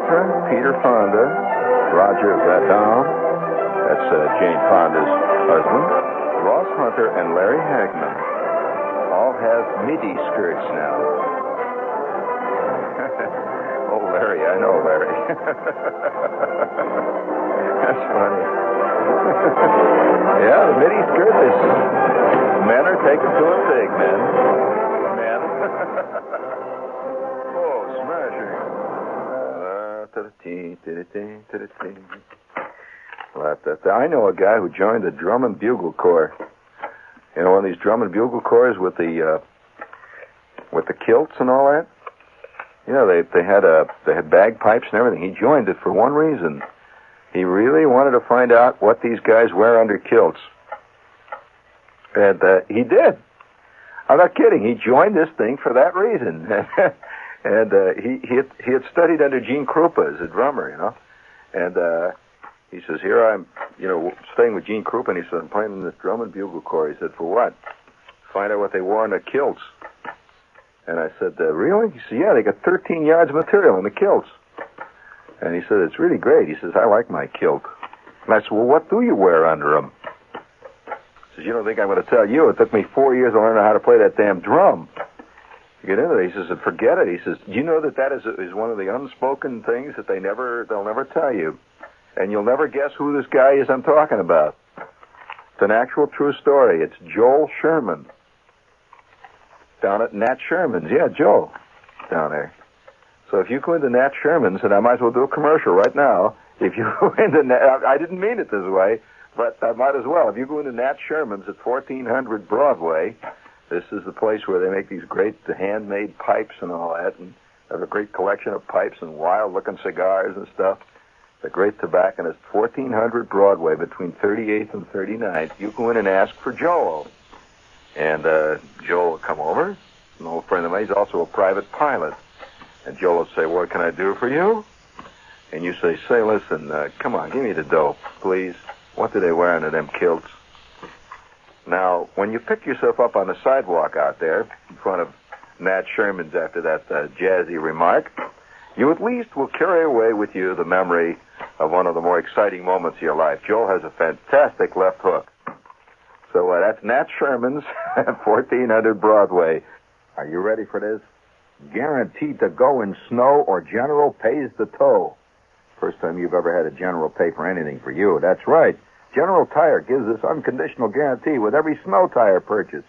Sinatra, Peter Fonda, Roger Vadon, that's Jane Fonda's husband, Ross Hunter, and Larry Hagman all have midi skirts now. Oh, Larry, I know Larry. That's funny. Yeah, the midi skirt is... Men are taken to it big, men. Oh, smashing. I know a guy who joined the drum and bugle corps. You know, one of these drum and bugle corps with the kilts and all that. You know, they had bagpipes and everything. He joined it for one reason. He really wanted to find out what these guys wear under kilts. And he did. I'm not kidding. He joined this thing for that reason. And he had studied under Gene Krupa as a drummer, you know. And he says, here I'm, you know, staying with Gene Krupa, and he said, I'm playing in this drum and bugle corps. He said, for what? Find out what they wore on their kilts. And I said, really? He said, yeah, they got 13 yards of material in the kilts. And he said, it's really great. He says, I like my kilt. And I said, well, what do you wear under them? He says, you don't think I'm going to tell you? It took me 4 years to learn how to play that damn drum. To get into it, he says, forget it. He says, do you know that is one of the unspoken things that they'll never tell you? And you'll never guess who this guy is I'm talking about. It's an actual true story. It's Joel Sherman. Down at Nat Sherman's. Yeah, Joel. Down there. So if you go into Nat Sherman's, and I might as well do a commercial right now. If you go into Nat, I didn't mean it this way, but I might as well. If you go into Nat Sherman's at 1400 Broadway, this is the place where they make these great handmade pipes and all that, and have a great collection of pipes and wild-looking cigars and stuff. The great tobacconist, 1400 Broadway, between 38th and 39th. You go in and ask for Joel. And Joel will come over. An old friend of mine. He's also a private pilot. And Joel will say, what can I do for you? And you say, listen, come on, give me the dope, please. What do they wear under them kilts? Now, when you pick yourself up on the sidewalk out there in front of Nat Sherman's after that jazzy remark, you at least will carry away with you the memory of one of the more exciting moments of your life. Joel has a fantastic left hook. So that's Nat Sherman's at 1400 Broadway. Are you ready for this? Guaranteed to go in snow or General pays the tow. First time you've ever had a General pay for anything for you. That's right. General Tire gives this unconditional guarantee with every snow tire purchase.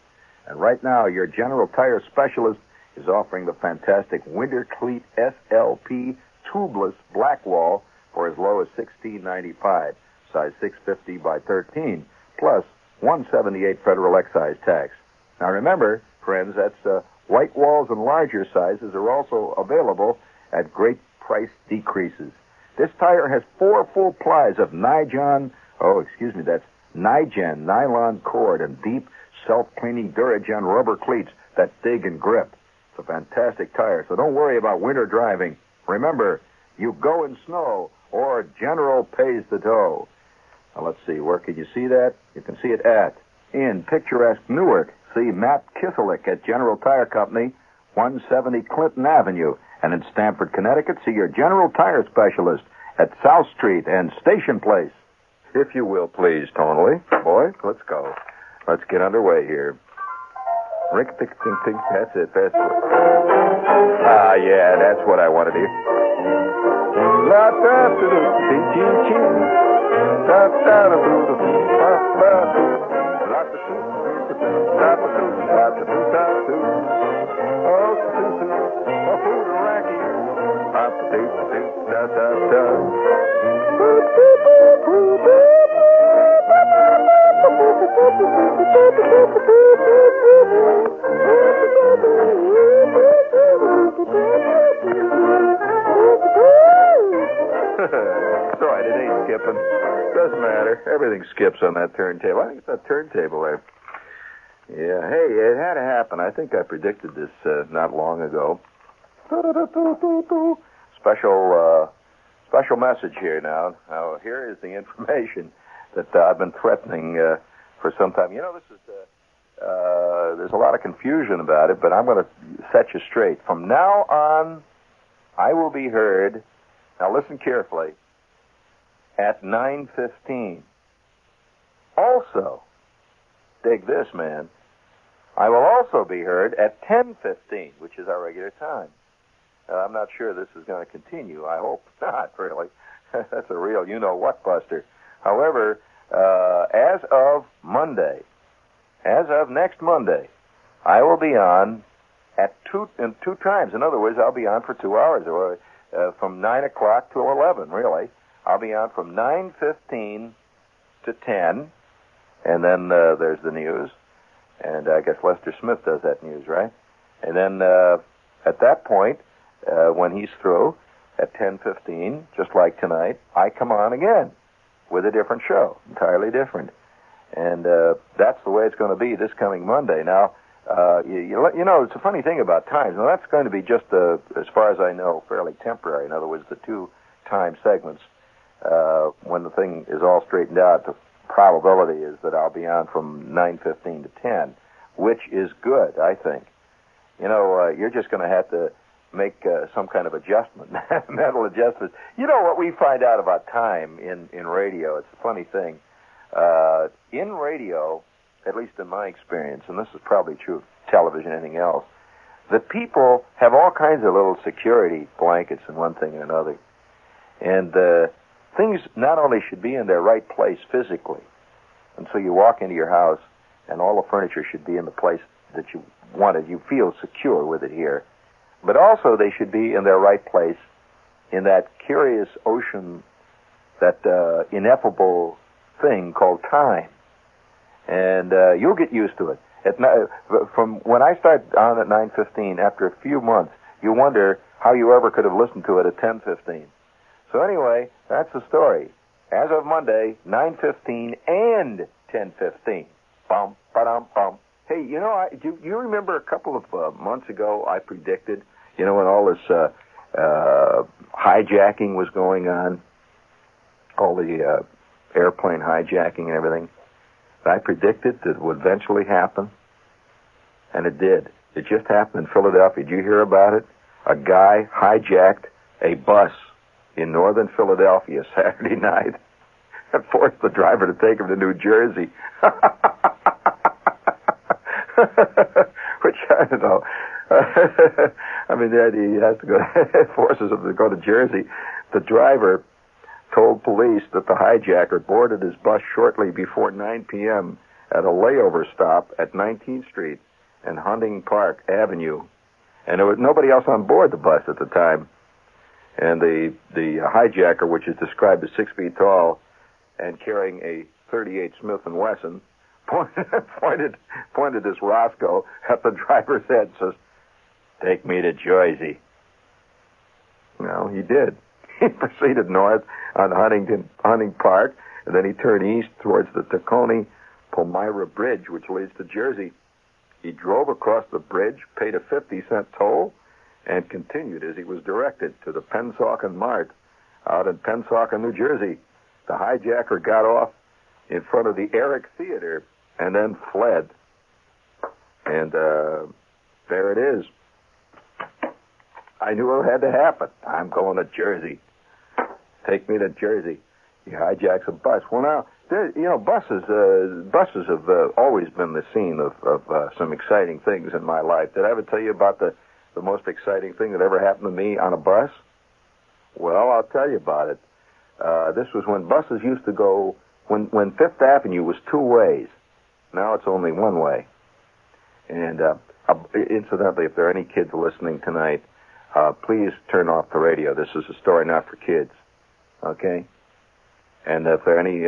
And right now, your General Tire specialist is offering the fantastic Winter Cleat SLP tubeless black wall for as low as $16.95, size 650 by 13, plus $178 federal excise tax. Now remember, friends, that's white walls and larger sizes are also available at great price decreases. This tire has 4 full plies of Nigen nylon cord and deep self-cleaning Duragen rubber cleats that dig and grip. It's a fantastic tire, so don't worry about winter driving. Remember, you go in snow or General pays the tow. Now, let's see, where can you see that? You can see it in picturesque Newark. See Matt Kisselick at General Tire Company, 170 Clinton Avenue. And in Stamford, Connecticut, see your General Tire specialist at South Street and Station Place. If you will, please, tonally. Boy, let's go. Let's get underway here. Rick-tick-tick-tick, that's it, that's it. Ah, yeah, that's what I wanted to hear. It's all right, it ain't skipping. Doesn't matter. Everything skips on that turntable. I think it's that turntable there. Yeah, hey, it had to happen. I think I predicted this not long ago. Special message here now. Now, here is the information that I've been threatening for some time. You know, this is there's a lot of confusion about it, but I'm going to set you straight. From now on, I will be heard Now listen carefully. At 9:15. Also, dig this, man. I will also be heard at 10:15, which is our regular time. I'm not sure this is going to continue. I hope not, really. That's a real you-know-what buster. However, as of Monday, as of next Monday, I will be on at two times. In other words, I'll be on for 2 hours, or from 9 o'clock to 11, really. I'll be on from 9:15 to 10, and then there's the news. And I guess Lester Smith does that news, right? And then at that point, when he's through, at 10:15, just like tonight, I come on again with a different show, entirely different. And that's the way it's going to be this coming Monday. Now, you know, it's a funny thing about times. Now, that's going to be just, as far as I know, fairly temporary. In other words, the 2 time segments. When the thing is all straightened out, the probability is that I'll be on from 9:15 to 10, which is good, I think. You know, you're just going to have to make some kind of adjustment, mental adjustment. You know what we find out about time in radio? It's a funny thing. In radio, at least in my experience, and this is probably true of television, anything else, that people have all kinds of little security blankets in one thing and another. And things not only should be in their right place physically, and so you walk into your house and all the furniture should be in the place that you wanted. You feel secure with it here. But also they should be in their right place in that curious ocean, that ineffable thing called time. And you'll get used to it. From when I start on at 9:15, after a few months, you wonder how you ever could have listened to it at 10:15. So anyway, that's the story. As of Monday, 9:15 and 10:15. Bum, ba-dum, bum. Hey, you know, do you remember a couple of months ago I predicted, you know, when all this hijacking was going on, all the airplane hijacking and everything, I predicted that it would eventually happen, and it did. It just happened in Philadelphia. Did you hear about it? A guy hijacked a bus in northern Philadelphia Saturday night and forced the driver to take him to New Jersey. Which, I don't know. I mean, the idea he has to go, forces him to go to Jersey. The driver told police that the hijacker boarded his bus shortly before 9 p.m. at a layover stop at 19th Street and Hunting Park Avenue. And there was nobody else on board the bus at the time. And the hijacker, which is described as 6 feet tall and carrying a .38 Smith & Wesson, pointed his Roscoe at the driver's head and says, "Take me to Jersey." Well, he did. He proceeded north on Hunting Park, and then he turned east towards the Tacony-Palmyra Bridge, which leads to Jersey. He drove across the bridge, paid a 50-cent toll, and continued as he was directed to the Pennsauken Mart out in Pennsauken, New Jersey. The hijacker got off in front of the Eric Theater and then fled. And there it is. I knew it had to happen. I'm going to Jersey. Take me to Jersey. He hijacks a bus. Well, now, you know, buses have always been the scene of some exciting things in my life. Did I ever tell you about the most exciting thing that ever happened to me on a bus? Well, I'll tell you about it. This was when buses used to go, when Fifth Avenue was 2 ways. Now it's only 1 way. And incidentally, if there are any kids listening tonight, please turn off the radio. This is a story not for kids. Okay? And if there are any,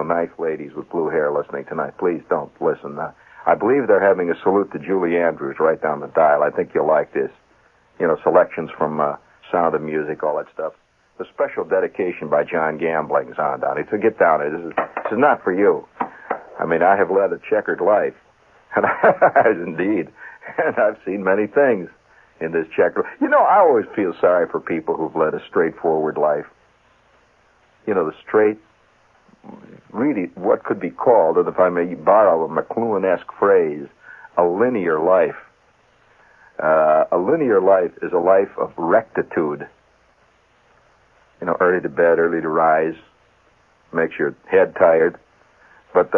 nice ladies with blue hair listening tonight, please don't listen. I believe they're having a salute to Julie Andrews right down the dial. I think you'll like this. You know, selections from Sound of Music, all that stuff. The special dedication by John Gambling's on down. So get down there. This is not for you. I mean, I have led a checkered life. And indeed. And I've seen many things in this checkered. You know, I always feel sorry for people who've led a straightforward life. You know, the straight, really what could be called, and if I may borrow a McLuhan-esque phrase, a linear life. A linear life is a life of rectitude. early to bed, early to rise, makes your head tired. But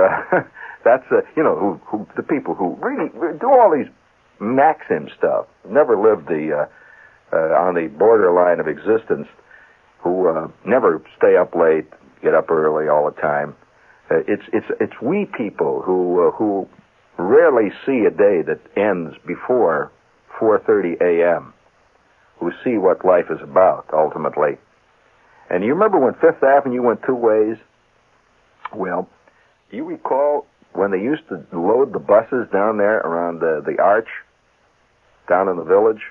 that's who the people who really do all these maxim stuff, never lived on the borderline of existence, who never stay up late, get up early all the time. It's we people who rarely see a day that ends before 4:30 a.m. who see what life is about ultimately. And you remember when Fifth Avenue went two ways? Well, do you recall when they used to load the buses down there around the arch, down in the village?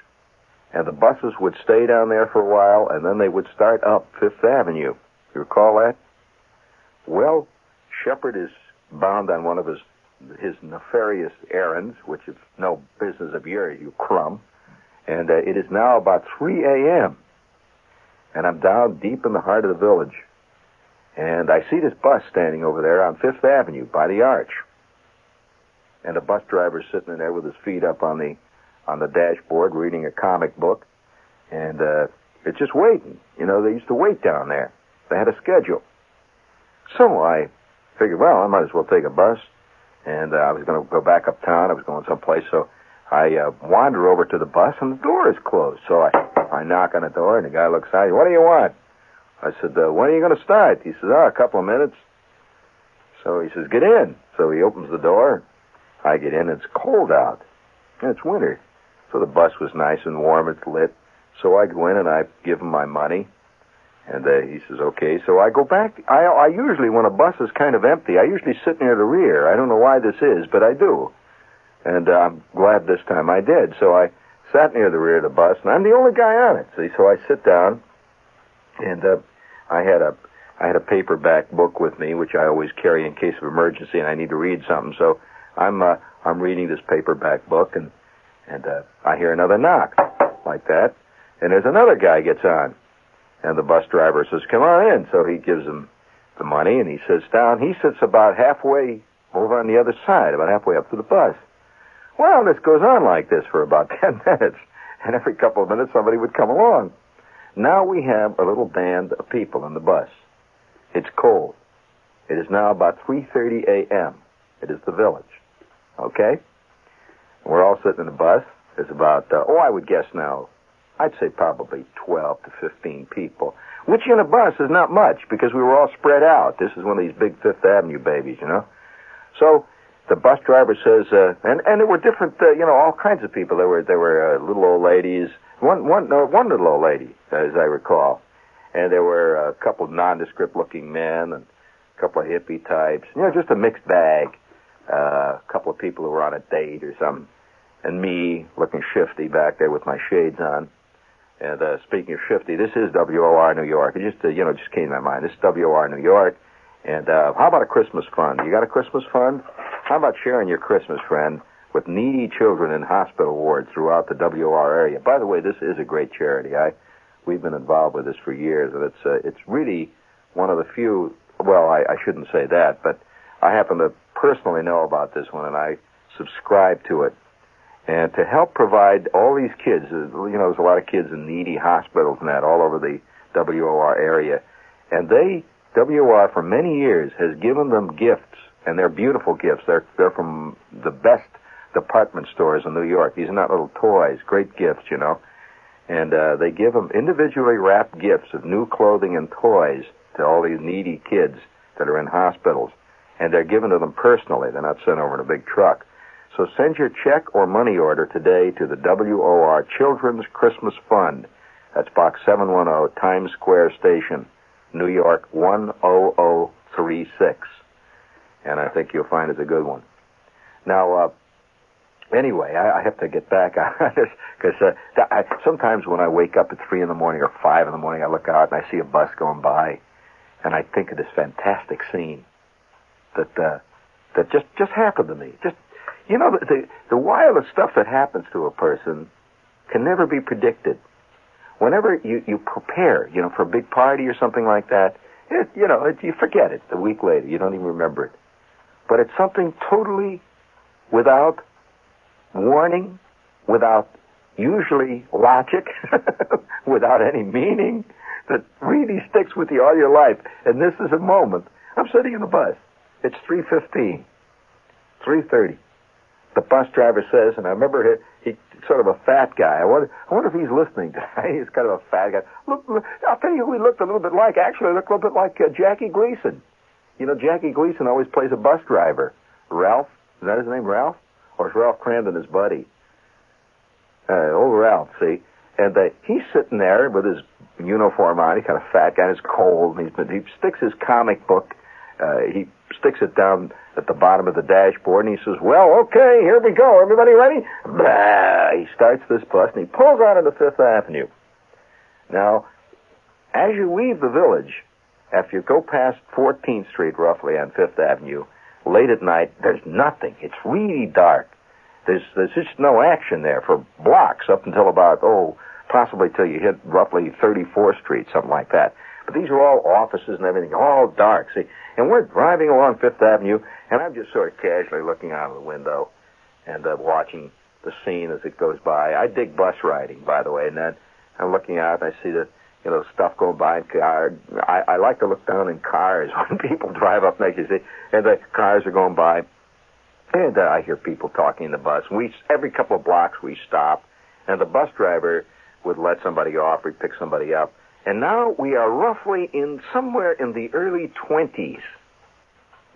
And the buses would stay down there for a while, and then they would start up Fifth Avenue. You recall that? Well, Shepard is bound on one of his nefarious errands, which is no business of yours, you crumb. And it is now about 3 a.m., and I'm down deep in the heart of the village. And I see this bus standing over there on Fifth Avenue by the arch. And the bus driver's sitting in there with his feet up on the dashboard reading a comic book. And it's just waiting. They used to wait down there. They had a schedule. So I figured, well, I might as well take a bus. And I was going to go back uptown. I was going someplace. So I wander over to the bus, and the door is closed. So I knock on the door, and the guy looks out. What do you want? I said, when are you going to start? He says, a couple of minutes. So he says, get in. So he opens the door. I get in. It's cold out. And it's winter. So the bus was nice and warm. It's lit. So I go in, and I give him my money. And he says, okay. So I go back. I usually, when a bus is kind of empty, I usually sit near the rear. I don't know why this is, but I do. And I'm glad this time I did. So I sat near the rear of the bus, and I'm the only guy on it. See, so I sit down, and I had a paperback book with me, which I always carry in case of emergency, and I need to read something. So I'm reading this paperback book, and I hear another knock like that, and there's another guy gets on, and the bus driver says, "Come on in." So he gives him the money, and he sits down. He sits about halfway over on the other side, about halfway up to the bus. Well, this goes on like this for about 10 minutes, and every couple of minutes somebody would come along. Now we have a little band of people in the bus. It's cold. It is now about 3:30 a.m. It is the village. Okay? We're all sitting in the bus. There's about, I would guess now, I'd say probably 12 to 15 people, which in a bus is not much because we were all spread out. This is one of these big Fifth Avenue babies, So the bus driver says, and there were different, all kinds of people. There were little old ladies. One little old lady, as I recall. And there were a couple of nondescript-looking men and a couple of hippie types. Just a mixed bag. A couple of people who were on a date or something. And me, looking shifty back there with my shades on. And speaking of shifty, this is WOR New York. It just came to my mind. This is WOR New York. And how about a Christmas fund? You got a Christmas fund? How about sharing your Christmas, friend, with needy children in hospital wards throughout the WOR area? By the way, this is a great charity. We've been involved with this for years, and it's really one of the few. Well, I shouldn't say that, but I happen to personally know about this one, and I subscribe to it. And to help provide all these kids, there's a lot of kids in needy hospitals and that all over the WOR area, and WOR for many years has given them gifts, and they're beautiful gifts. They're from the best department stores in New York. These are not little toys, great gifts, And they give them individually wrapped gifts of new clothing and toys to all these needy kids that are in hospitals. And they're given to them personally. They're not sent over in a big truck. So send your check or money order today to the WOR Children's Christmas Fund. That's Box 710, Times Square Station, New York 10036. And I think you'll find it's a good one. Now, anyway, I have to get back on this because sometimes when I wake up at 3 in the morning or 5 in the morning, I look out and I see a bus going by, and I think of this fantastic scene that just happened to me. The wildest stuff that happens to a person can never be predicted. Whenever you prepare, for a big party or something like that, you forget it a week later. You don't even remember it. But it's something totally without warning, without usually logic, without any meaning, that really sticks with you all your life. And this is a moment. I'm sitting in the bus. It's 3:15, 3:30. The bus driver says, and I remember he's sort of a fat guy. I wonder if he's listening. He's kind of a fat guy. Look, I'll tell you who he looked a little bit like. Actually, he looked a little bit like Jackie Gleason. You know, Jackie Gleason always plays a bus driver. Ralph, is that his name, Ralph? Or is Ralph Crandon his buddy? Old Ralph, see? And he's sitting there with his uniform on. He's kind of fat guy. It's cold. And he sticks his comic book. He sticks it down at the bottom of the dashboard, and he says, well, okay, here we go. Everybody ready? Blah! He starts this bus, and he pulls out into Fifth Avenue. Now, as you leave the village, after you go past 14th Street, roughly, on Fifth Avenue, late at night, there's nothing. It's really dark. There's just no action there for blocks up until about, possibly till you hit roughly 34th Street, something like that. But these are all offices and everything, all dark, see? And we're driving along Fifth Avenue, and I'm just sort of casually looking out of the window and watching the scene as it goes by. I dig bus riding, by the way, and then I'm looking out and I see the, stuff going by in cars. I like to look down in cars when people drive up next to you, see? And the cars are going by, and I hear people talking in the bus. Every couple of blocks we stop, and the bus driver would let somebody off or pick somebody up. And now we are roughly somewhere in the early 20s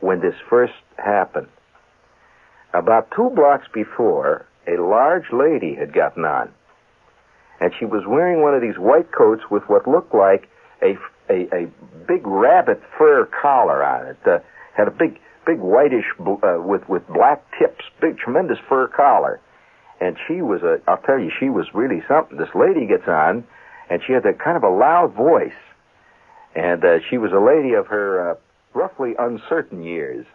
when this first happened. About 2 blocks before, a large lady had gotten on. And she was wearing one of these white coats with what looked like a big rabbit fur collar on it. Had a big whitish, with black tips, big, tremendous fur collar. And I'll tell you, she was really something. This lady gets on, and she had a kind of a loud voice. And she was a lady of her roughly uncertain years,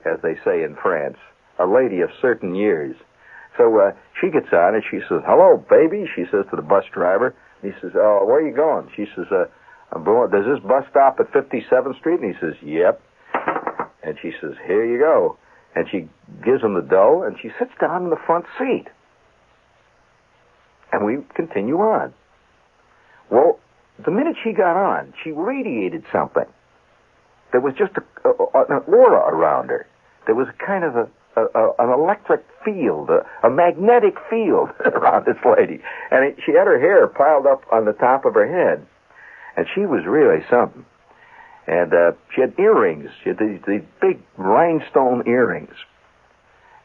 as they say in France. A lady of certain years. So she gets on, and she says, hello, baby, she says to the bus driver. And he says, oh, where are you going? She says, does this bus stop at 57th Street? And he says, yep. And she says, here you go. And she gives him the dough, and she sits down in the front seat. And we continue on. Well, the minute she got on, she radiated something. There was just an aura around her. There was a kind of an electric field, a magnetic field around this lady. And she had her hair piled up on the top of her head. And she was really something. And she had earrings. She had these big rhinestone earrings.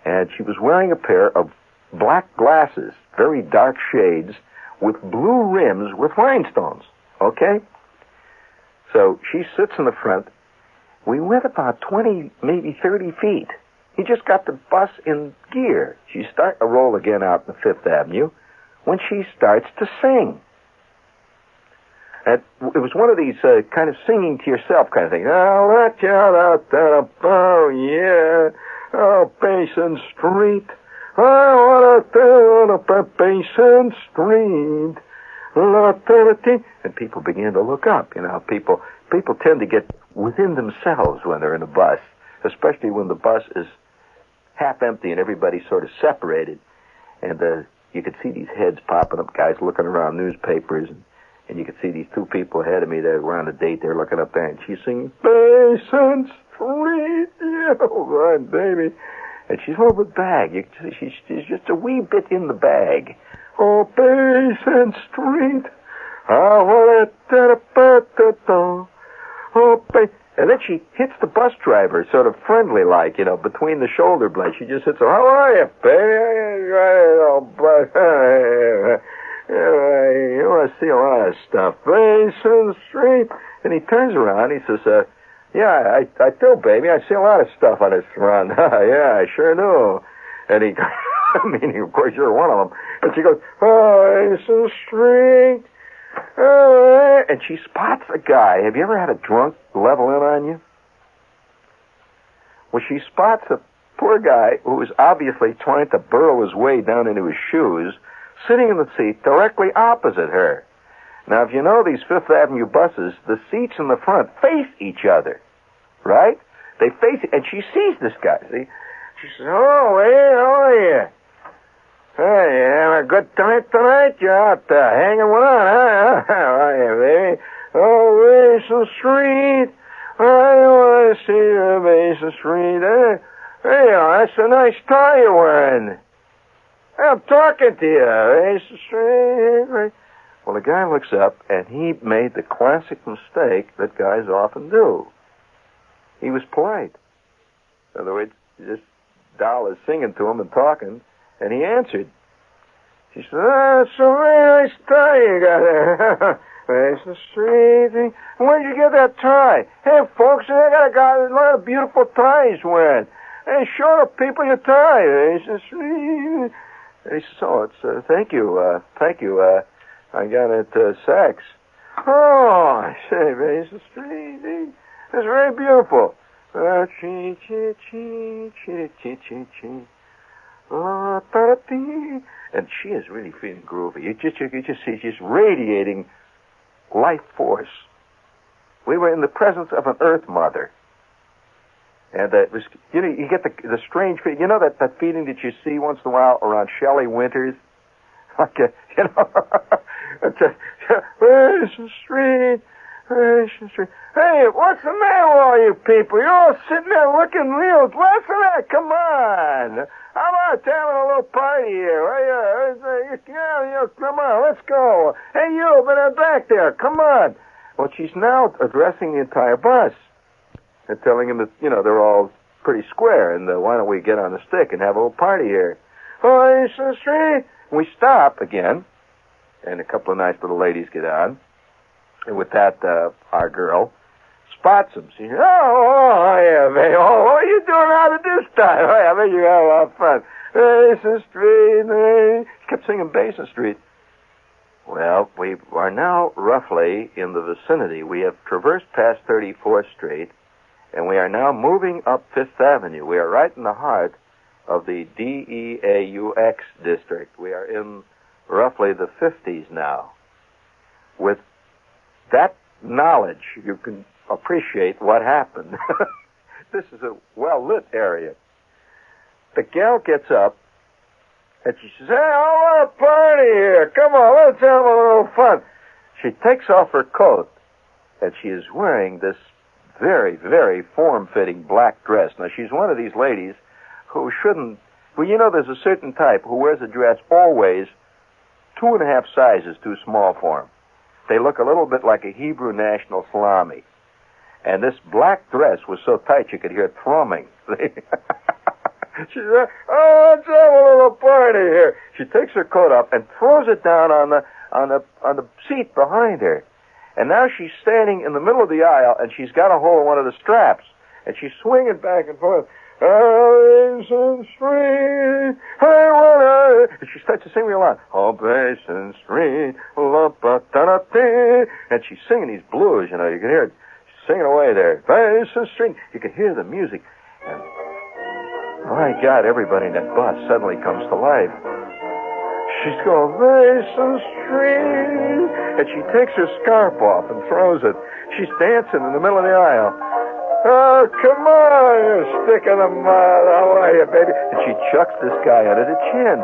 And she was wearing a pair of black glasses, very dark shades, with blue rims with rhinestones. Okay? So she sits in the front. We went about 20, maybe 30 feet. He just got the bus in gear. She's starting to roll again out in Fifth Avenue when she starts to sing. It was one of these kind of singing to yourself kind of thing. Oh, let you out, oh, yeah. Oh, Basin Street. I want to do on Basin Street. And people begin to look up. People tend to get within themselves when they're in a bus, especially when the bus is half empty and everybody's sort of separated. And you could see these heads popping up, guys looking around newspapers, and you could see these 2 people ahead of me that were on a date. They're looking up there, and she's singing, Basin Street, yeah, right, baby. And she's over the bag. She's just a wee bit in the bag. Oh, Basin Street. And then she hits the bus driver, sort of friendly-like, between the shoulder blades. She just hits her, how are you, baby? You want to see a lot of stuff. Basin Street. And he turns around, he says, yeah, I do, baby. I see a lot of stuff on this run. Yeah, I sure do. And he, of course, you're one of them. And she goes, Basin Street. And she spots a guy. Have you ever had a drunk level in on you? Well, she spots a poor guy who is obviously trying to burrow his way down into his shoes, sitting in the seat directly opposite her. Now, if you know these Fifth Avenue buses, the seats in the front face each other, right? They face it, and she sees this guy, see? She says, oh, hey, how are you? Hey, you having a good time tonight? You're out hanging one on, huh? How are you, baby? Oh, Basin Street, I want to see you, Basin Street. Hey, that's a nice tie you're wearing. I'm talking to you, Basin Street. Well, the guy looks up, and he made the classic mistake that guys often do. He was polite. In other words, this doll is singing to him and talking, and he answered. She said, it's a very nice tie you got there. It's the street. Where'd you get that tie? Hey, folks, I got a lot of beautiful ties wearing. Hey, show the people your tie. It's the street. He says, oh, it's, thank you. I got it, Saks. Oh, I say, it's the street. It's very beautiful. And she is really feeling groovy. You just see she's radiating life force. We were in the presence of an Earth Mother. And it was, you get the strange feeling. You know that feeling that you see once in a while around Shelley Winters? Like, where's the street? Where's the street? Hey, what's the matter with all you people? You're all sitting there looking real. What's the matter? Come on. How about having a little party here? Come on, let's go. Hey, you, but back there. Come on. Well, she's now addressing the entire bus and telling them that, they're all pretty square, and why don't we get on the stick and have a little party here? Oh, it's the street. We stop again, and a couple of nice little ladies get on. And with that, our girl spots him. She says, yeah, baby. Oh, what are you doing out of this time? Oh, yeah, I bet you got a lot of fun. Basin Street. She kept singing Basin Street. Well, we are now roughly in the vicinity. We have traversed past 34th Street, and we are now moving up Fifth Avenue. We are right in the heart of the DEAUX district. We are in roughly the 50s now. With that knowledge, you can appreciate what happened. This is a well-lit area. The gal gets up, and she says, hey, I want a party here. Come on, let's have a little fun. She takes off her coat, and she is wearing this very, very form-fitting black dress. Now, she's one of these ladies who shouldn't... Well, there's a certain type who wears a dress always 2.5 sizes too small for them. They look a little bit like a Hebrew national salami. And this black dress was so tight you could hear it thrumming. She said, oh, let's have a little party here. She takes her coat up and throws it down on the seat behind her. And now she's standing in the middle of the aisle, and she's got a hold of one of the straps. And she's swinging back and forth. Basin Street, and she starts to sing real loud. Oh, Basin Street, and she's singing these blues, you can hear it. She's singing away there. Basin Street. You can hear the music. And, my God, everybody in that bus suddenly comes to life. She's going, Basin Street, and she takes her scarf off and throws it. She's dancing in the middle of the aisle. Oh, come on, you stick in the mud. How are you, baby? And she chucks this guy under the chin.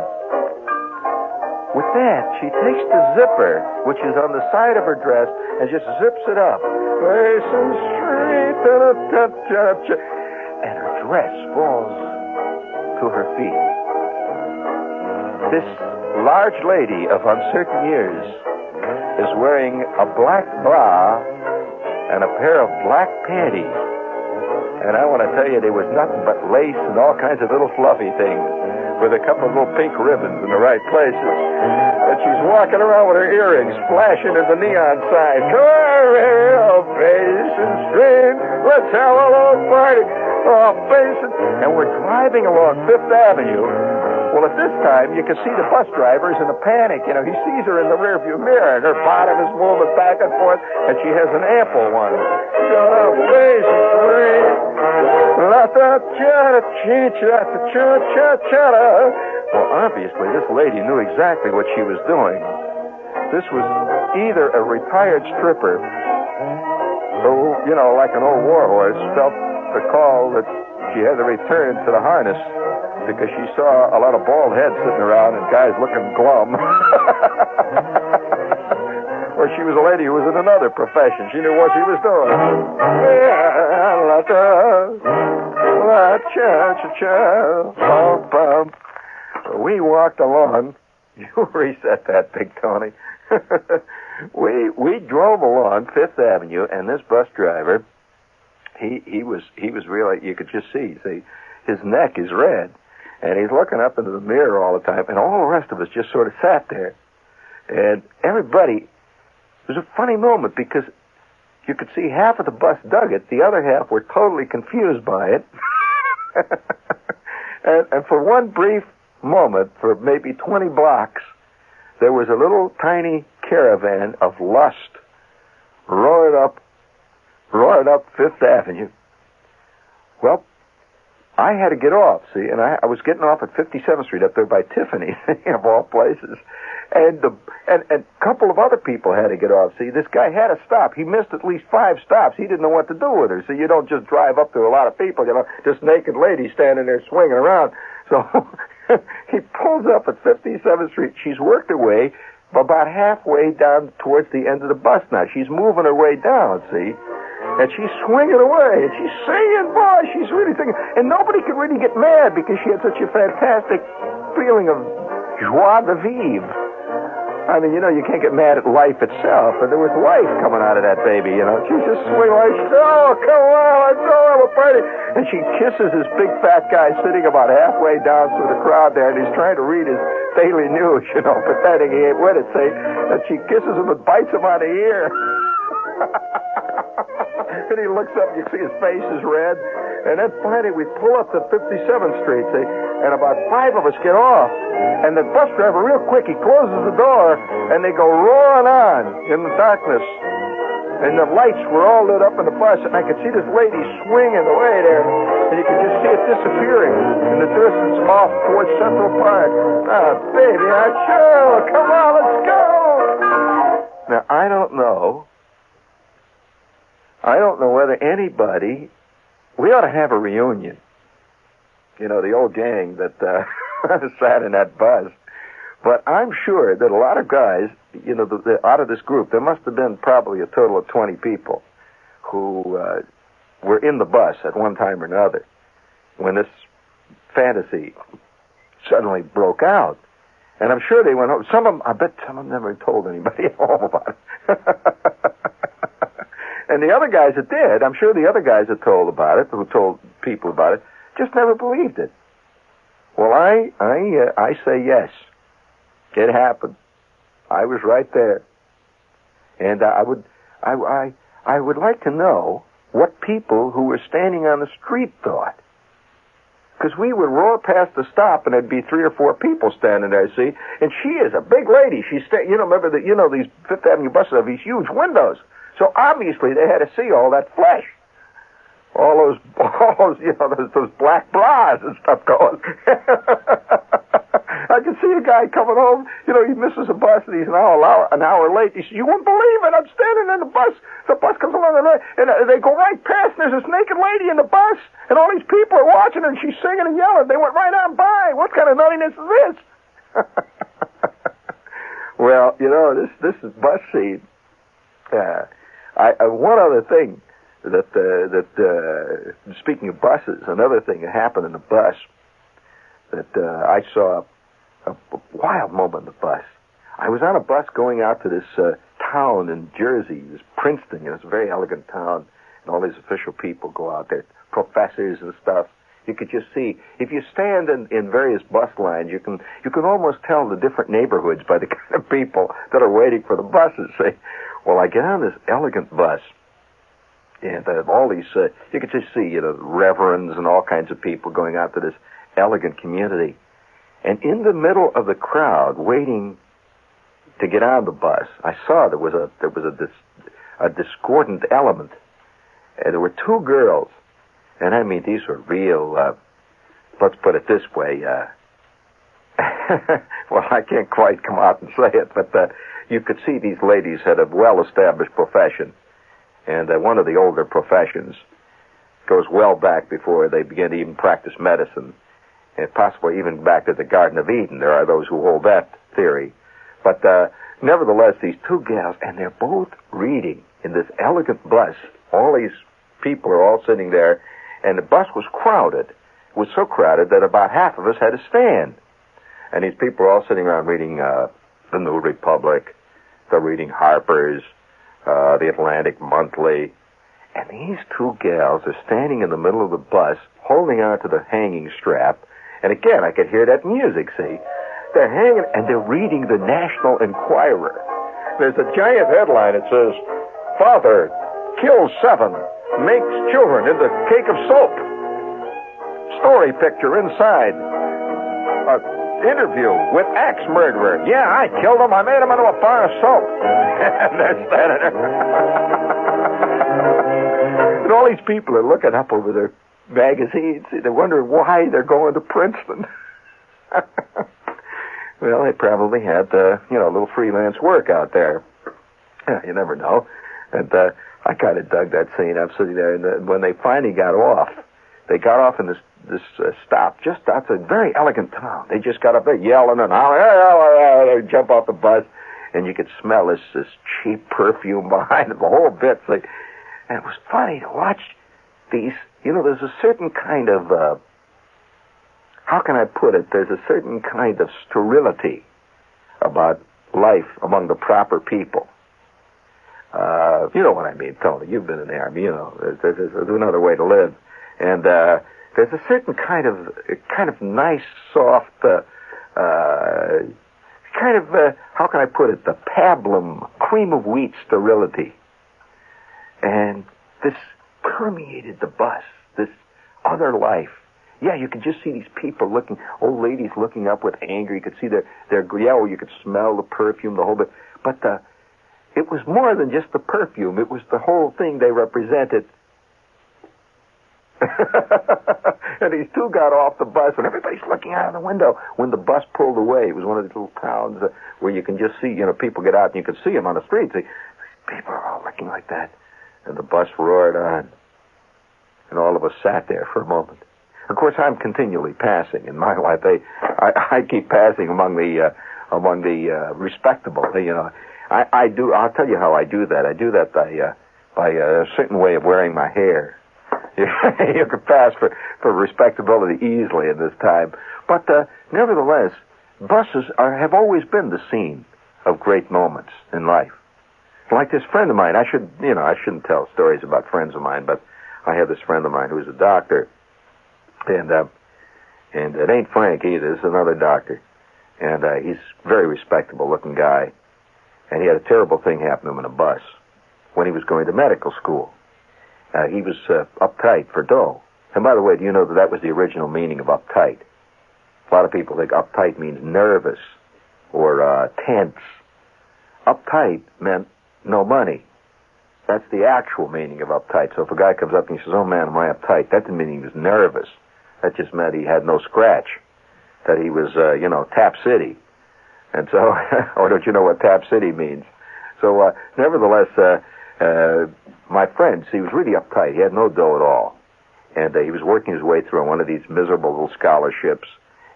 With that, she takes the zipper, which is on the side of her dress, and just zips it up. Basin Street, and her dress falls to her feet. This large lady of uncertain years is wearing a black bra and a pair of black panties. And I want to tell you, there was nothing but lace and all kinds of little fluffy things with a couple of little pink ribbons in the right places. And she's walking around with her earrings flashing in the neon sign. Come on, baby, oh, Basin Street, let's have a little party. Oh, Basin. And we're driving along Fifth Avenue. Well, at this time, you can see the bus driver's in a panic. He sees her in the rearview mirror, and her bottom is moving back and forth, and she has an ample one. Oh, Basin Street. Well, obviously, this lady knew exactly what she was doing. This was either a retired stripper who, like an old warhorse, felt the call that she had to return to the harness because she saw a lot of bald heads sitting around and guys looking glum. Or she was a lady who was in another profession. She knew what she was doing. We walked along. You reset that, Big Tony. We drove along Fifth Avenue, and this bus driver, he was really, you could just see, his neck is red, and he's looking up into the mirror all the time, and all the rest of us just sort of sat there. And everybody, it was a funny moment because you could see half of the bus dug it, the other half were totally confused by it. and for one brief moment, for maybe 20 blocks, there was a little tiny caravan of lust roared up Fifth Avenue. Well, I had to get off, see, and I was getting off at 57th Street up there by Tiffany's, of all places. And a couple of other people had to get off. See, this guy had to stop. He missed at least 5 stops. He didn't know what to do with her. So you don't just drive up to a lot of people, just naked ladies standing there swinging around. So he pulls up at 57th Street. She's worked her way about halfway down towards the end of the bus now. She's moving her way down, see? And she's swinging away, and she's singing, boy, she's really singing. And nobody could really get mad because she had such a fantastic feeling of joie de vivre. I mean, you can't get mad at life itself, but there was life coming out of that baby, She's just swinging like, oh, come on, let's go have a party. And she kisses this big fat guy sitting about halfway down through the crowd there, and he's trying to read his daily news, pretending he ain't with it, see? And she kisses him and bites him on the ear. And he looks up, you see his face is red. And then finally we pull up to 57th Street, see, and about 5 of us get off. And the bus driver, real quick, he closes the door, and they go roaring on in the darkness. And the lights were all lit up in the bus, and I could see this lady swinging away there, and you could just see it disappearing in the distance off towards Central Park. Ah, baby, sure, come on, let's go. Now, I don't know whether anybody... We ought to have a reunion. The old gang that sat in that bus. But I'm sure that a lot of guys, out of this group, there must have been probably a total of 20 people who were in the bus at one time or another when this fantasy suddenly broke out. And I'm sure they went home. I bet some of them never told anybody at home about it. And the other guys that did, I'm sure the other guys that told about it, who told people about it, just never believed it. Well, I say yes. It happened. I was right there. And I would like to know what people who were standing on the street thought. Because we would roar past the stop, and there'd be 3 or 4 people standing there, see? And she is a big lady. She's remember that, these Fifth Avenue buses have these huge windows. So obviously they had to see all that flesh. All those those black bras and stuff going. I can see a guy coming home, he misses a bus and he's an hour late. He says, you wouldn't believe it, I'm standing in the bus. The bus comes along and they go right past, and there's this naked lady in the bus, and all these people are watching her, and she's singing and yelling. They went right on by. What kind of nuttiness is this? Well, this is bus scene. One other thing that speaking of buses, another thing that happened in the bus that I saw a wild moment in the bus. I was on a bus going out to this town in Jersey, this Princeton. It's a very elegant town, and all these official people go out there, professors and stuff. You could just see, if you stand in various bus lines, you can almost tell the different neighborhoods by the kind of people that are waiting for the buses. See? Well, I get on this elegant bus, and all these, you could just see, reverends and all kinds of people going out to this elegant community. And in the middle of the crowd, waiting to get on the bus, I saw there was a discordant element. And there were 2 girls, and I mean, these were real, let's put it this way, well, I can't quite come out and say it, but you could see these ladies had a well-established profession. And one of the older professions goes well back before they begin to even practice medicine, and possibly even back to the Garden of Eden. There are those who hold that theory. But nevertheless, these two gals, and they're both reading in this elegant bus. All these people are all sitting there, and the bus was crowded. It was so crowded that about half of us had to stand. And these people are all sitting around reading The New Republic. They're reading Harper's, The Atlantic Monthly. And these two gals are standing in the middle of the bus, holding on to the hanging strap. And again, I could hear that music, see? They're hanging, and they're reading the National Enquirer. There's a giant headline that says, "Father kills 7, makes children into cake of soap." Story picture inside. Interview with axe murderer. "Yeah, I killed him. I made him into a bar of soap." And they're standing there. And all these people are looking up over their magazines. They're wondering why they're going to Princeton. Well, they probably had, a little freelance work out there. You never know. And I kind of dug that scene. I'm sitting there, and when they finally got off, they got off in this stop just outside a very elegant town. They just got up there yelling and hollering. They jump off the bus, and you could smell this cheap perfume behind them, the whole bit. And it was funny to watch these. There's a certain kind of, how can I put it? There's a certain kind of sterility about life among the proper people. You know what I mean, Tony. You've been in the Army. There's another way to live. And there's a certain kind of nice, soft, how can I put it? The pablum, cream of wheat sterility. And this permeated the bus, this other life. Yeah, you could just see these people looking, old ladies looking up with anger. You could see their you could smell the perfume, the whole bit. But it was more than just the perfume. It was the whole thing they represented. And these two got off the bus, and everybody's looking out of the window. When the bus pulled away, it was one of these little towns where you can just see, people get out and you can see them on the streets. These people are all looking like that. And the bus roared on. And all of us sat there for a moment. Of course, I'm continually passing in my life. I keep passing among the respectable. I'll tell you how I do that. I do that by a certain way of wearing my hair. You can pass for respectability easily in this time. But nevertheless, buses have always been the scene of great moments in life. Like this friend of mine, I shouldn't tell stories about friends of mine, but I have this friend of mine who's a doctor, and it ain't Frank either. It's another doctor, and he's a very respectable-looking guy, and he had a terrible thing happen to him in a bus when he was going to medical school. He was uptight for dough. And by the way, do you know that was the original meaning of uptight? A lot of people think uptight means nervous or tense. Uptight meant no money. That's the actual meaning of uptight. So if a guy comes up and he says, "Oh, man, am I uptight?" that didn't mean he was nervous. That just meant he had no scratch, that he was, Tap City. And so, or don't you know what Tap City means? So, nevertheless, my friend, he was really uptight. He had no dough at all. And he was working his way through one of these miserable little scholarships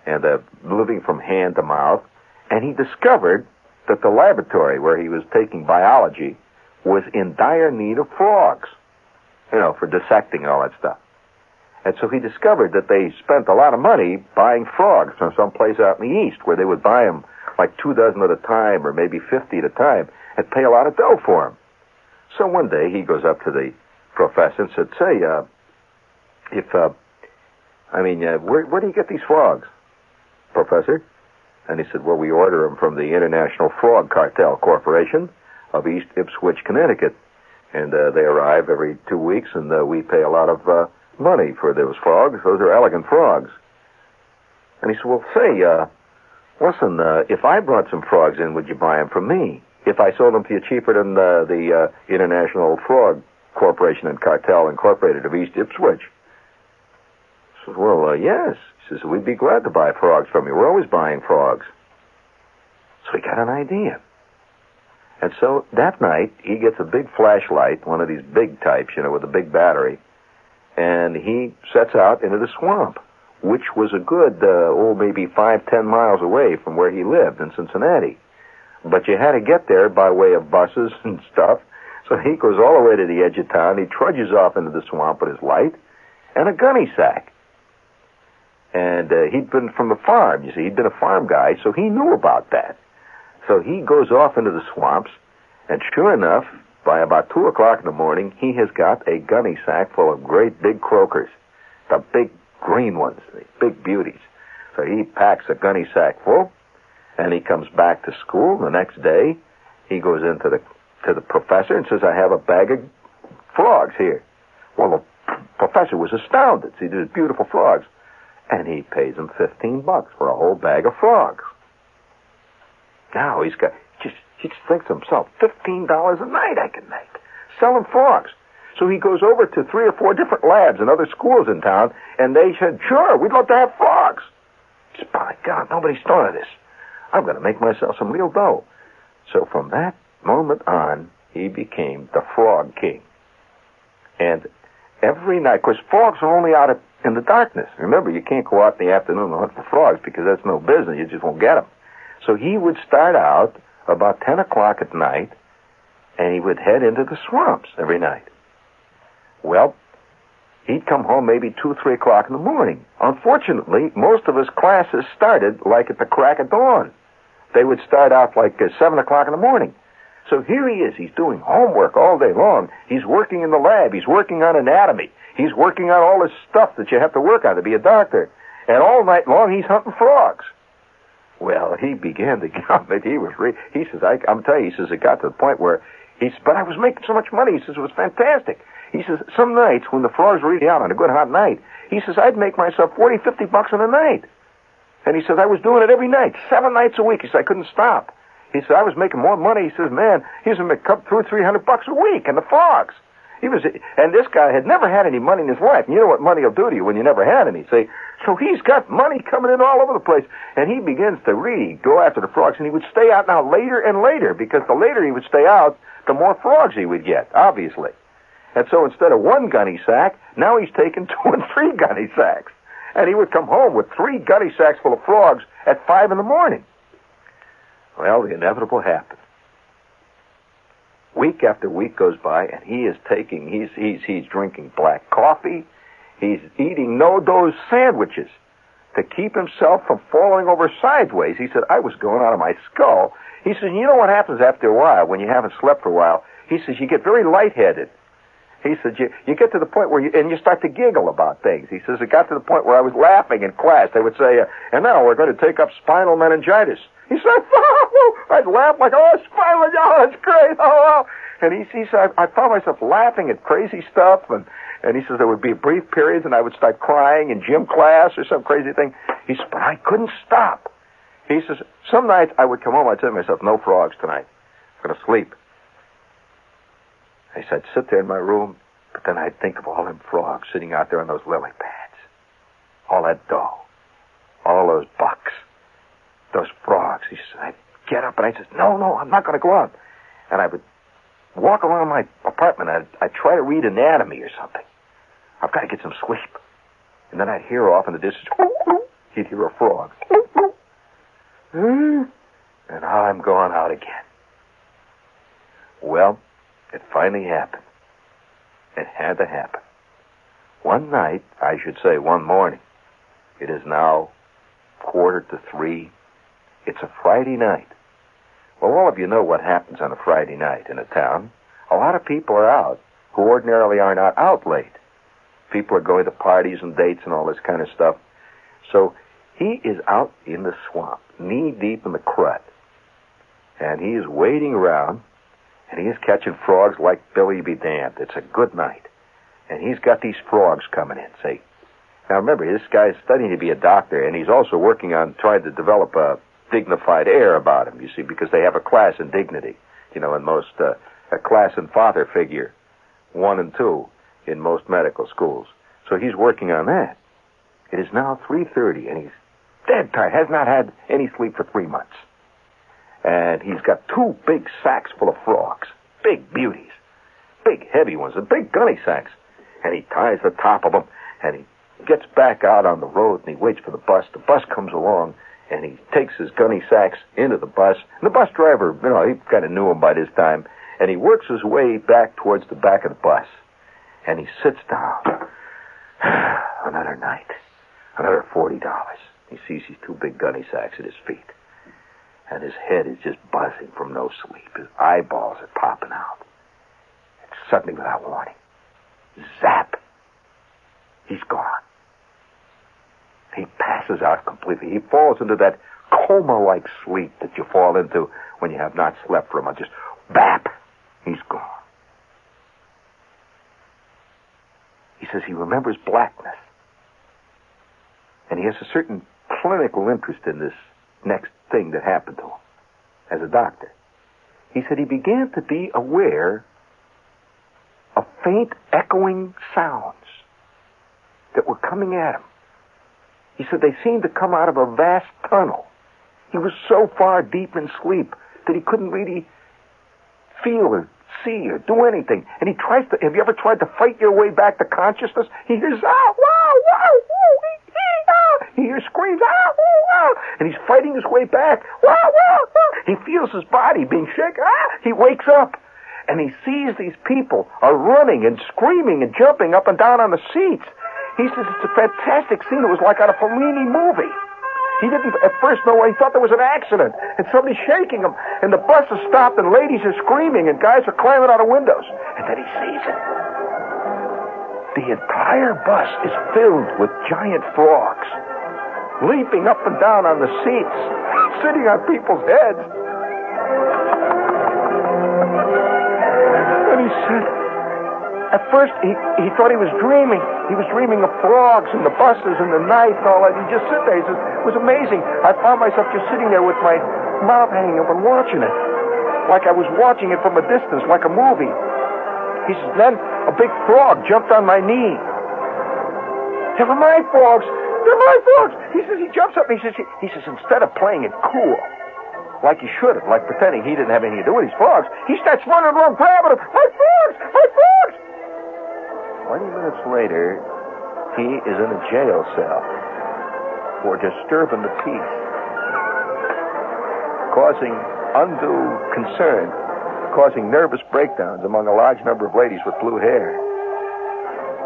and living from hand to mouth. And he discovered that the laboratory where he was taking biology was in dire need of frogs, for dissecting and all that stuff. And so he discovered that they spent a lot of money buying frogs from someplace out in the East where they would buy them like 24 at a time or maybe 50 at a time and pay a lot of dough for them. So one day he goes up to the professor and said, "Say, where do you get these frogs, Professor?" And he said, "Well, we order them from the International Frog Cartel Corporation of East Ipswich, Connecticut. And they arrive every 2 weeks, and we pay a lot of money for those frogs. Those are elegant frogs." And he said, "Well, say, listen, if I brought some frogs in, would you buy them from me? If I sold them to you cheaper than the International Frog Corporation and Cartel Incorporated of East Ipswich?" I said, "Well, yes." He says, "We'd be glad to buy frogs from you. We're always buying frogs." So he got an idea. And so that night, he gets a big flashlight, one of these big types, with a big battery, and he sets out into the swamp, which was a good, maybe 5-10 miles away from where he lived in Cincinnati. But you had to get there by way of buses and stuff. So he goes all the way to the edge of town. He trudges off into the swamp with his light and a gunny sack. And he'd been from the farm, you see. He'd been a farm guy, so he knew about that. So he goes off into the swamps, and sure enough, by about 2 o'clock in the morning, he has got a gunny sack full of great big croakers, the big green ones, the big beauties. So he packs a gunny sack full, and he comes back to school. The next day, he goes into to the professor and says, I have a bag of frogs here. Well, the professor was astounded. See, these beautiful frogs. And he pays him $15 for a whole bag of frogs. Now he just thinks to himself, $15 a night I can make selling frogs. So he goes over to 3 or 4 different labs and other schools in town, and they said, sure, we'd love to have frogs. He said, by God, nobody's thought of this. I'm going to make myself some real dough. So from that moment on, he became the Frog King. And every night, because frogs are only out in the darkness. Remember, you can't go out in the afternoon and hunt for frogs because that's no business. You just won't get them. So he would start out about 10 o'clock at night, and he would head into the swamps every night. Well, he'd come home maybe 2, 3 o'clock in the morning. Unfortunately, most of his classes started like at the crack of dawn. They would start out like 7 o'clock in the morning. So here he is. He's doing homework all day long. He's working in the lab. He's working on anatomy. He's working on all this stuff that you have to work on to be a doctor. And all night long, he's hunting frogs. Well, he began to get on it. He says, I'm telling you, he says, it got to the point where but I was making so much money. He says, it was fantastic. He says, some nights when the frogs were eating out on a good hot night, he says, I'd make myself $40, $50 in a night. And he says, I was doing it every night, 7 nights a week. He said, I couldn't stop. He said, I was making more money. He says, man, he's going to make $200, $300 a week in the frogs. And this guy had never had any money in his life. And you know what money will do to you when you never had any. See? So he's got money coming in all over the place. And he begins to really go after the frogs. And he would stay out now later and later, because the later he would stay out, the more frogs he would get, obviously. And so instead of 1 gunny sack, now he's taking 2 and 3 gunny sacks. And he would come home with 3 gunny sacks full of frogs at 5 in the morning. Well, the inevitable happened. Week after week goes by, and he's drinking black coffee. He's eating no-dose sandwiches to keep himself from falling over sideways. He said, I was going out of my skull. He said, you know what happens after a while when you haven't slept for a while? He says, you get very lightheaded. He said, you get to the point where you start to giggle about things. He says, it got to the point where I was laughing in class. They would say, and now we're going to take up spinal meningitis. He said, I'd laugh like, spinal meningitis, oh, that's great, oh. And he said, I found myself laughing at crazy stuff, and he says there would be brief periods, and I would start crying in gym class or some crazy thing. He said, but I couldn't stop. He says, some nights I would come home, I'd tell myself, no frogs tonight. I'm going to sleep. He said, I'd sit there in my room, but then I'd think of all them frogs sitting out there on those lily pads. All that dough. All those bucks. Those frogs. He said, I'd get up and I said, no, I'm not going to go out. And I would walk around my apartment. I'd try to read anatomy or something. I've got to get some sleep. And then I'd hear off in the distance, he'd hear a frog. And I'm going out again. Well, it finally happened. It had to happen. One night, I should say one morning, it is now 2:45. It's a Friday night. Well, all of you know what happens on a Friday night in a town. A lot of people are out who ordinarily are not out late. People are going to parties and dates and all this kind of stuff. So he is out in the swamp, knee-deep in the crud. And he is wading around, and he is catching frogs like Billy be damned. It's a good night. And he's got these frogs coming in, see. Now, remember, this guy is studying to be a doctor, and he's also working on trying to develop a dignified air about him, you see, because they have a class in dignity. You know, in most, a class in father figure, 1 and 2, in most medical schools. So he's working on that. It is now 3:30, and he's dead tired, has not had any sleep for 3 months. And he's got 2 big sacks full of frogs, big beauties, big heavy ones, and big gunny sacks. And he ties the top of them, and he gets back out on the road, and he waits for the bus. The bus comes along, And he takes his gunny sacks into the bus. And the bus driver, he kind of knew him by this time. And he works his way back towards the back of the bus. And he sits down. Another night. Another $40. He sees these two big gunny sacks at his feet. And his head is just buzzing from no sleep. His eyeballs are popping out. And suddenly, without warning, zap! He's gone. He passes out completely. He falls into that coma-like sleep that you fall into when you have not slept for a month. Just bap! He's gone. He says he remembers blackness. And he has a certain clinical interest in this next thing that happened to him as a doctor. He said he began to be aware of faint echoing sounds that were coming at him. He said they seemed to come out of a vast tunnel. He was so far deep in sleep that he couldn't really feel or see or do anything. And he tries to, have you ever tried to fight your way back to consciousness? He hears, wow, wow, he hears screams, wow, and he's fighting his way back, wow. He feels his body being shaken, he wakes up, and he sees these people are running and screaming and jumping up and down on the seats. He says it's a fantastic scene. It was like out of a Fellini movie. He didn't at first know why. He thought there was an accident, and somebody's shaking him, and the bus has stopped, and ladies are screaming, and guys are climbing out of windows. And then he sees it. The entire bus is filled with giant frogs, leaping up and down on the seats, sitting on people's heads. And he said, at first, he thought he was dreaming. He was dreaming of frogs and the buses and the night and all that. He just sit there. He says, it was amazing. I found myself just sitting there with my mouth hanging open watching it. Like I was watching it from a distance, like a movie. He says, then a big frog jumped on my knee. They were my frogs. They're my frogs. He says, he jumps up and he says, instead of playing it cool, like he should have, like pretending he didn't have anything to do with these frogs, he starts running around grabbing them. My frogs! My frogs! 20 minutes later, he is in a jail cell for disturbing the peace, causing undue concern, causing nervous breakdowns among a large number of ladies with blue hair.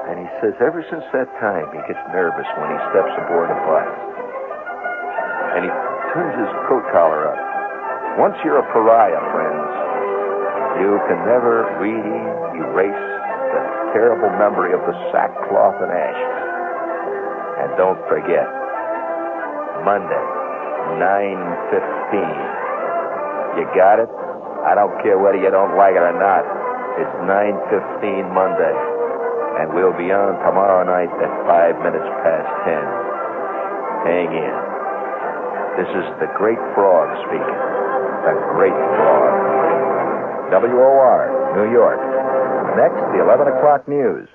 And he says ever since that time, he gets nervous when he steps aboard a bus. And he turns his coat collar up. Once you're a pariah, friends, you can never really erase the terrible memory of the sackcloth and ashes. And don't forget, Monday, 9:15. You got it? I don't care whether you don't like it or not. It's 9:15 Monday. And we'll be on tomorrow night at 5 minutes past 10. Hang in. This is the Great Frog speaking. The Great Frog. WOR, New York. Next, the 11 o'clock news.